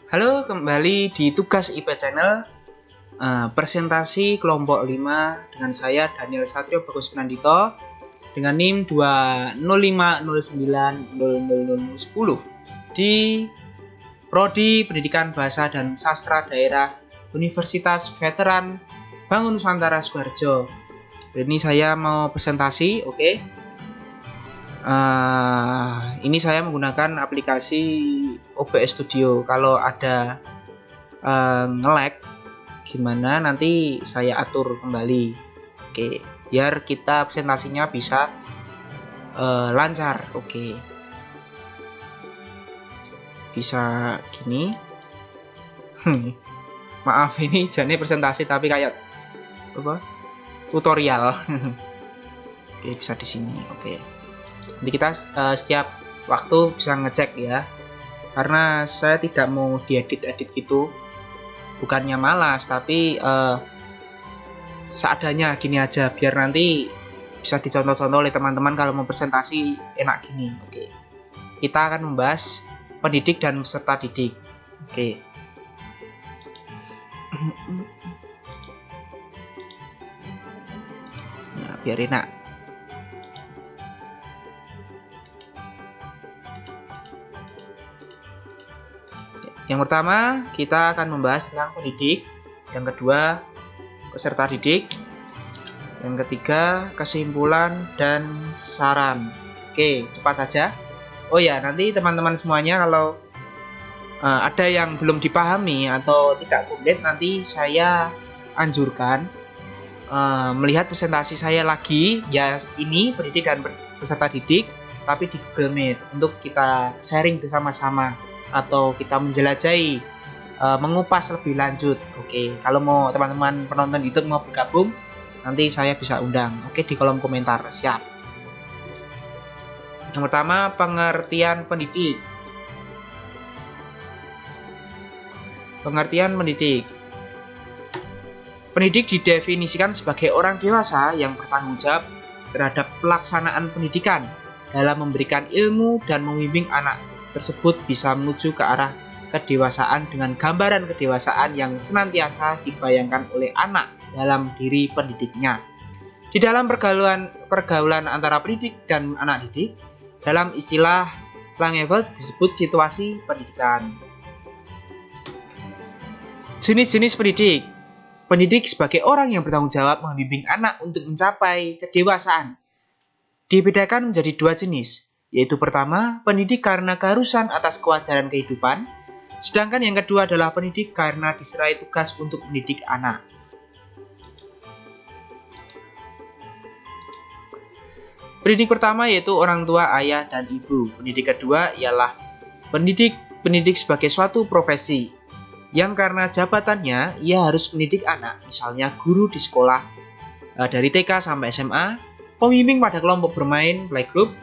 Halo, kembali di Tugas IP Channel, presentasi kelompok 5 dengan saya Daniel Satrio Bagus Nandito dengan NIM 205090010 di Prodi Pendidikan Bahasa dan Sastra Daerah Universitas Veteran Bangun Nusantara Sukoharjo. Ini saya mau presentasi, oke. Ini saya menggunakan aplikasi OBS Studio. Kalau ada nge-lag gimana nanti saya atur kembali, oke, biar kita presentasinya bisa lancar. Oke, bisa gini. Maaf, ini jadi presentasi tapi kayak apa, tutorial. Oke, bisa di sini. Oke, nanti kita setiap waktu bisa ngecek ya, karena saya tidak mau diedit-edit gitu, bukannya malas, tapi seadanya gini aja, biar nanti bisa dicontoh-contoh oleh teman-teman kalau mau presentasi enak gini. Oke, kita akan membahas pendidik dan peserta didik. Oke, nah, biar enak. Yang pertama, kita akan membahas tentang pendidik. Yang kedua, peserta didik. Yang ketiga, kesimpulan dan saran. Oke, cepat saja. Oh ya, nanti teman-teman semuanya kalau ada yang belum dipahami atau tidak komplit, nanti saya anjurkan melihat presentasi saya lagi. Ya, ini pendidik dan peserta didik, tapi di Google Meet untuk kita sharing bersama-sama atau kita menjelajahi, mengupas lebih lanjut. Oke, kalau mau teman-teman penonton YouTube mau bergabung, nanti saya bisa undang. Oke, di kolom komentar. Siap. Yang pertama, pengertian pendidik. Pengertian pendidik. Pendidik didefinisikan sebagai orang dewasa yang bertanggung jawab terhadap pelaksanaan pendidikan dalam memberikan ilmu dan membimbing anak tersebut bisa menuju ke arah kedewasaan dengan gambaran kedewasaan yang senantiasa dibayangkan oleh anak dalam diri pendidiknya. Di dalam pergaulan antara pendidik dan anak didik, dalam istilah Langeveld disebut situasi pendidikan. Jenis-jenis pendidik. Pendidik sebagai orang yang bertanggung jawab membimbing anak untuk mencapai kedewasaan dibedakan menjadi dua jenis, yaitu pertama, pendidik karena keharusan atas kewajaran kehidupan, sedangkan yang kedua adalah pendidik karena diserai tugas untuk mendidik anak. Pendidik pertama yaitu orang tua, ayah, dan ibu. Pendidik kedua ialah pendidik sebagai suatu profesi, yang karena jabatannya ia harus mendidik anak, misalnya guru di sekolah dari TK sampai SMA, pembimbing pada kelompok bermain, playgroup,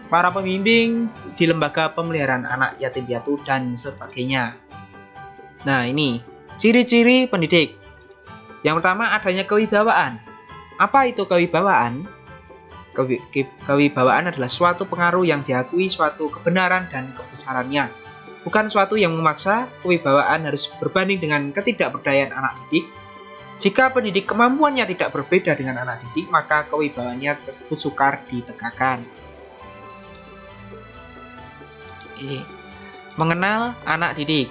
para pembimbing di lembaga pemeliharaan anak yatim piatu, dan sebagainya. Nah, ini ciri-ciri pendidik. Yang pertama, adanya kewibawaan. Apa itu kewibawaan? Kewibawaan adalah suatu pengaruh yang diakui suatu kebenaran dan kebesarannya, bukan suatu yang memaksa. Kewibawaan harus berbanding dengan ketidakberdayaan anak didik. Jika pendidik kemampuannya tidak berbeda dengan anak didik, maka kewibawaannya tersebut sukar ditegakkan. Mengenal anak didik.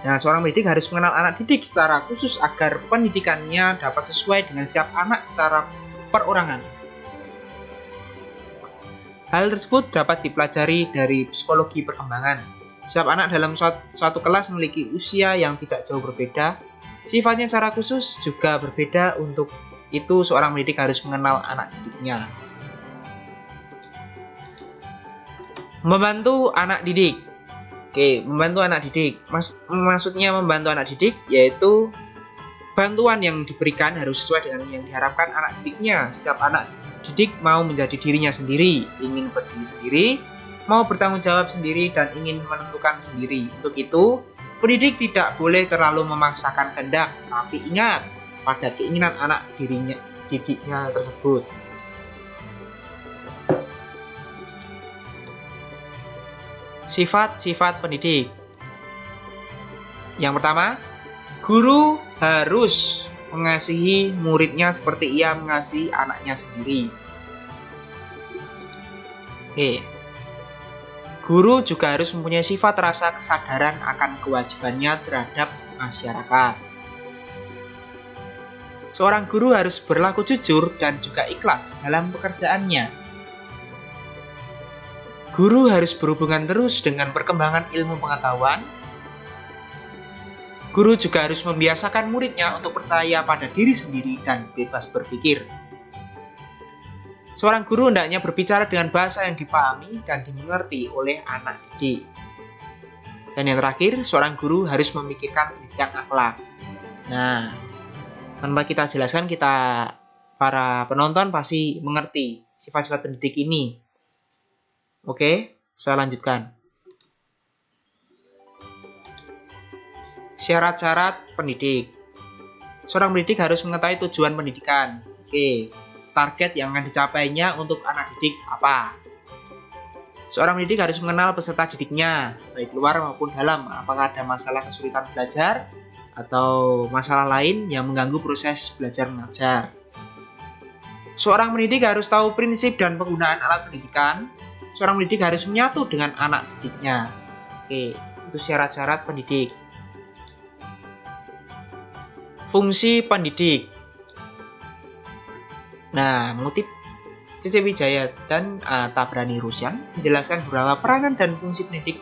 Nah, seorang pendidik harus mengenal anak didik secara khusus agar pendidikannya dapat sesuai dengan setiap anak secara perorangan. Hal tersebut dapat dipelajari dari psikologi perkembangan. Setiap anak dalam suatu kelas memiliki usia yang tidak jauh berbeda. Sifatnya secara khusus juga berbeda. Untuk itu, seorang pendidik harus mengenal anak didiknya. Membantu anak didik. Oke, membantu anak didik. Maksudnya membantu anak didik yaitu bantuan yang diberikan harus sesuai dengan yang diharapkan anak didiknya. Setiap anak didik mau menjadi dirinya sendiri, ingin berdiri sendiri, mau bertanggung jawab sendiri, dan ingin menentukan sendiri. Untuk itu, pendidik tidak boleh terlalu memaksakan kehendak, tapi ingat pada keinginan anak didiknya tersebut. Sifat-sifat pendidik. Yang pertama, guru harus mengasihi muridnya seperti ia mengasihi anaknya sendiri. Oke. Guru juga harus mempunyai sifat rasa kesadaran akan kewajibannya terhadap masyarakat. Seorang guru harus berlaku jujur dan juga ikhlas dalam pekerjaannya. Guru harus berhubungan terus dengan perkembangan ilmu pengetahuan. Guru juga harus membiasakan muridnya untuk percaya pada diri sendiri dan bebas berpikir. Seorang guru hendaknya berbicara dengan bahasa yang dipahami dan dimengerti oleh anak didik. Dan yang terakhir, seorang guru harus memikirkan pendidikan akhlak. Nah, tanpa kita jelaskan, para penonton pasti mengerti sifat-sifat pendidik ini. Oke, saya lanjutkan. Syarat-syarat pendidik. Seorang pendidik harus mengetahui tujuan pendidikan. Oke. Target yang akan dicapainya untuk anak didik apa. Seorang pendidik harus mengenal peserta didiknya, baik luar maupun dalam. Apakah ada masalah kesulitan belajar atau masalah lain yang mengganggu proses belajar mengajar. Seorang pendidik harus tahu prinsip dan penggunaan alat pendidikan. Seorang pendidik harus menyatu dengan anak didiknya. Oke, itu syarat-syarat pendidik. Fungsi pendidik. Nah, mengutip C.C. Wijaya dan Tabrani Rusyan menjelaskan beberapa peranan dan fungsi pendidik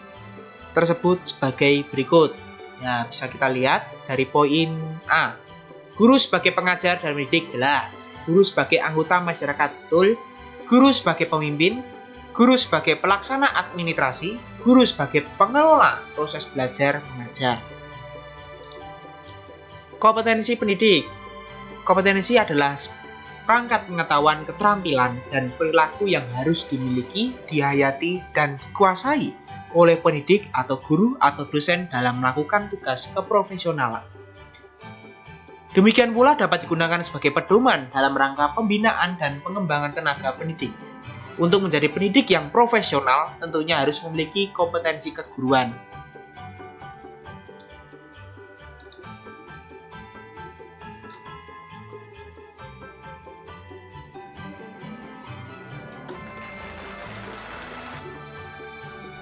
tersebut sebagai berikut. Nah, bisa kita lihat dari poin A. Guru sebagai pengajar dan pendidik jelas. Guru sebagai anggota masyarakat betul. Guru sebagai pemimpin. Guru sebagai pelaksana administrasi. Guru sebagai pengelola proses belajar mengajar. Kompetensi pendidik. Kompetensi adalah perangkat pengetahuan, keterampilan, dan perilaku yang harus dimiliki, dihayati, dan dikuasai oleh pendidik atau guru atau dosen dalam melakukan tugas keprofesionalan. Demikian pula dapat digunakan sebagai pedoman dalam rangka pembinaan dan pengembangan tenaga pendidik. Untuk menjadi pendidik yang profesional, tentunya harus memiliki kompetensi keguruan.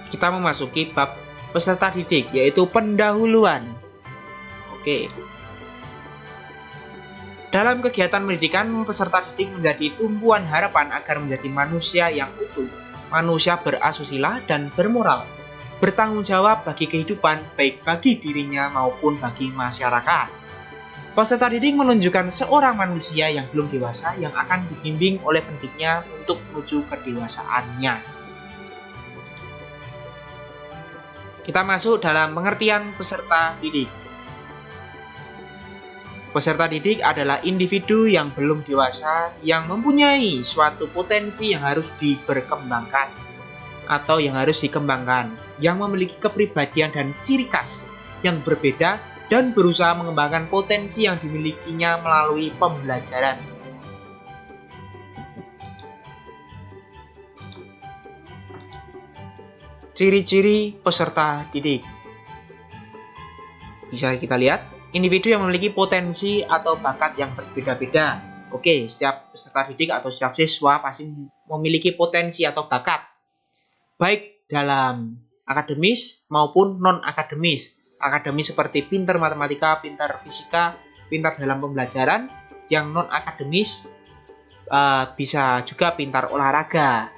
Kita memasuki bab peserta didik, yaitu pendahuluan. Oke. Dalam kegiatan pendidikan, peserta didik menjadi tumpuan harapan agar menjadi manusia yang utuh, manusia berasusila dan bermoral, bertanggung jawab bagi kehidupan baik bagi dirinya maupun bagi masyarakat. Peserta didik menunjukkan seorang manusia yang belum dewasa yang akan dibimbing oleh pendidiknya untuk menuju kedewasaannya. Kita masuk dalam pengertian peserta didik. Peserta didik adalah individu yang belum dewasa yang mempunyai suatu potensi yang harus diberkembangkan atau yang harus dikembangkan, yang memiliki kepribadian dan ciri khas yang berbeda dan berusaha mengembangkan potensi yang dimilikinya melalui pembelajaran. Ciri-ciri peserta didik. Bisa kita lihat, individu yang memiliki potensi atau bakat yang berbeda-beda. Oke, setiap peserta didik atau setiap siswa pasti memiliki potensi atau bakat, baik dalam akademis maupun non-akademis. Akademis seperti pintar matematika, pintar fisika, pintar dalam pembelajaran. Yang non-akademis bisa juga pintar olahraga,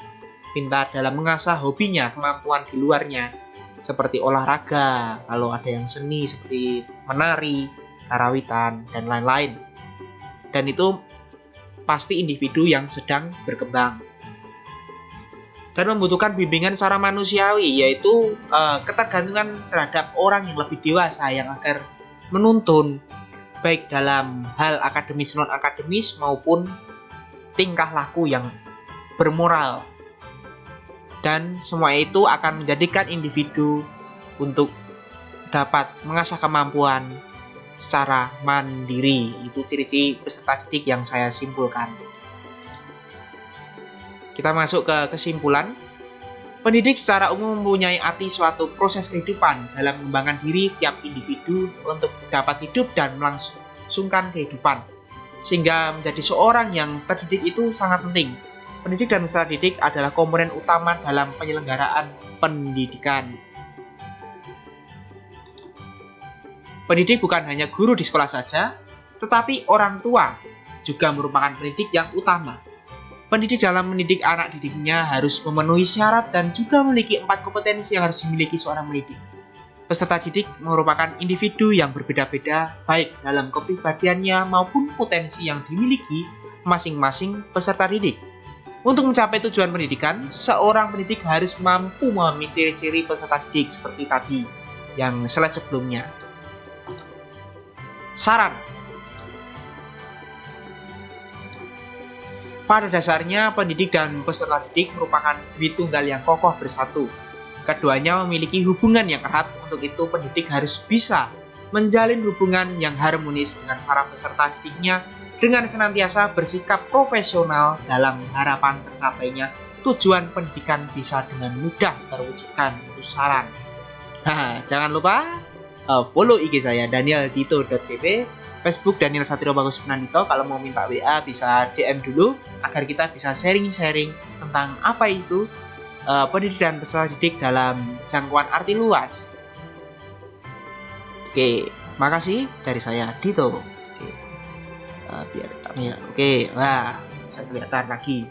pintar dalam mengasah hobinya, kemampuan di luarnya, seperti olahraga, kalau ada yang seni seperti menari, karawitan, dan lain-lain. Dan itu pasti individu yang sedang berkembang. Dan membutuhkan bimbingan secara manusiawi, yaitu ketergantungan terhadap orang yang lebih dewasa yang agar menuntun, baik dalam hal akademis, non-akademis, maupun tingkah laku yang bermoral. Dan semua itu akan menjadikan individu untuk dapat mengasah kemampuan secara mandiri. Itu ciri-ciri peserta didik yang saya simpulkan. Kita masuk ke kesimpulan. Pendidik secara umum mempunyai arti suatu proses kehidupan dalam mengembangkan diri tiap individu untuk dapat hidup dan melangsungkan kehidupan. Sehingga menjadi seorang yang terdidik itu sangat penting. Pendidik dan peserta didik adalah komponen utama dalam penyelenggaraan pendidikan. Pendidik bukan hanya guru di sekolah saja, tetapi orang tua juga merupakan pendidik yang utama. Pendidik dalam mendidik anak didiknya harus memenuhi syarat dan juga memiliki 4 kompetensi yang harus dimiliki seorang pendidik. Peserta didik merupakan individu yang berbeda-beda baik dalam kepribadiannya maupun potensi yang dimiliki masing-masing peserta didik. Untuk mencapai tujuan pendidikan, seorang pendidik harus mampu memahami ciri-ciri peserta didik seperti tadi yang slide sebelumnya. Saran. Pada dasarnya, pendidik dan peserta didik merupakan dua tunggal yang kokoh bersatu. Keduanya memiliki hubungan yang erat, untuk itu pendidik harus bisa menjalin hubungan yang harmonis dengan para peserta didiknya dengan senantiasa bersikap profesional dalam harapan tercapainya tujuan pendidikan bisa dengan mudah terwujudkan. Itu saran. Nah, jangan lupa follow IG saya daniel.dito.dp, Facebook Daniel Satrio Bagus Pranandito. Kalau mau minta WA bisa DM dulu agar kita bisa sharing-sharing tentang apa itu pendidik dan peserta didik dalam jangkauan arti luas. Oke, makasih dari saya Dito. Oke, biar tamil. Oke, wah, saya kelihatan lagi.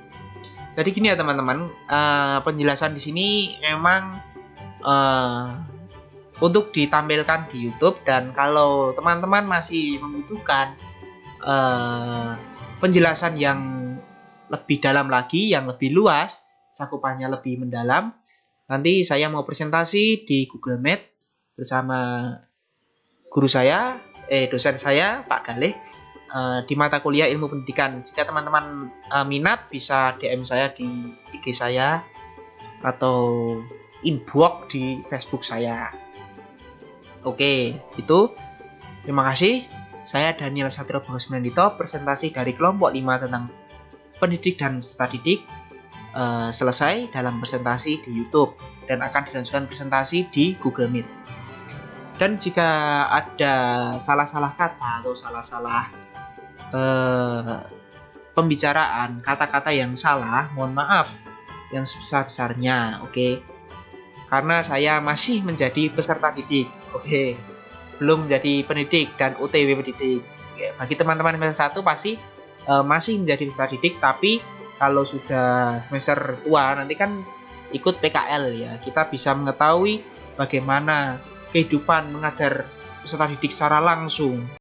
Jadi gini ya teman-teman, penjelasan di sini memang untuk ditampilkan di YouTube, dan kalau teman-teman masih membutuhkan penjelasan yang lebih dalam lagi, yang lebih luas, cakupannya lebih mendalam, nanti saya mau presentasi di Google Meet bersama guru saya, dosen saya Pak Galih di mata kuliah ilmu pendidikan. Jika teman-teman minat bisa DM saya di IG saya atau inbox di Facebook saya. Oke, itu. Terima kasih. Saya Daniel Satrio Bagus Pranandito, presentasi dari kelompok 5 tentang pendidik dan peserta didik selesai dalam presentasi di YouTube dan akan dilanjutkan presentasi di Google Meet. Dan jika ada salah-salah kata atau salah-salah pembicaraan, kata-kata yang salah, mohon maaf yang sebesar-besarnya, oke? Karena saya masih menjadi peserta didik, oke, belum menjadi pendidik dan OTW pendidik. Oke, bagi teman-teman semester 1 pasti masih menjadi peserta didik, tapi kalau sudah semester tua nanti kan ikut PKL ya, kita bisa mengetahui bagaimana kehidupan mengajar peserta didik secara langsung.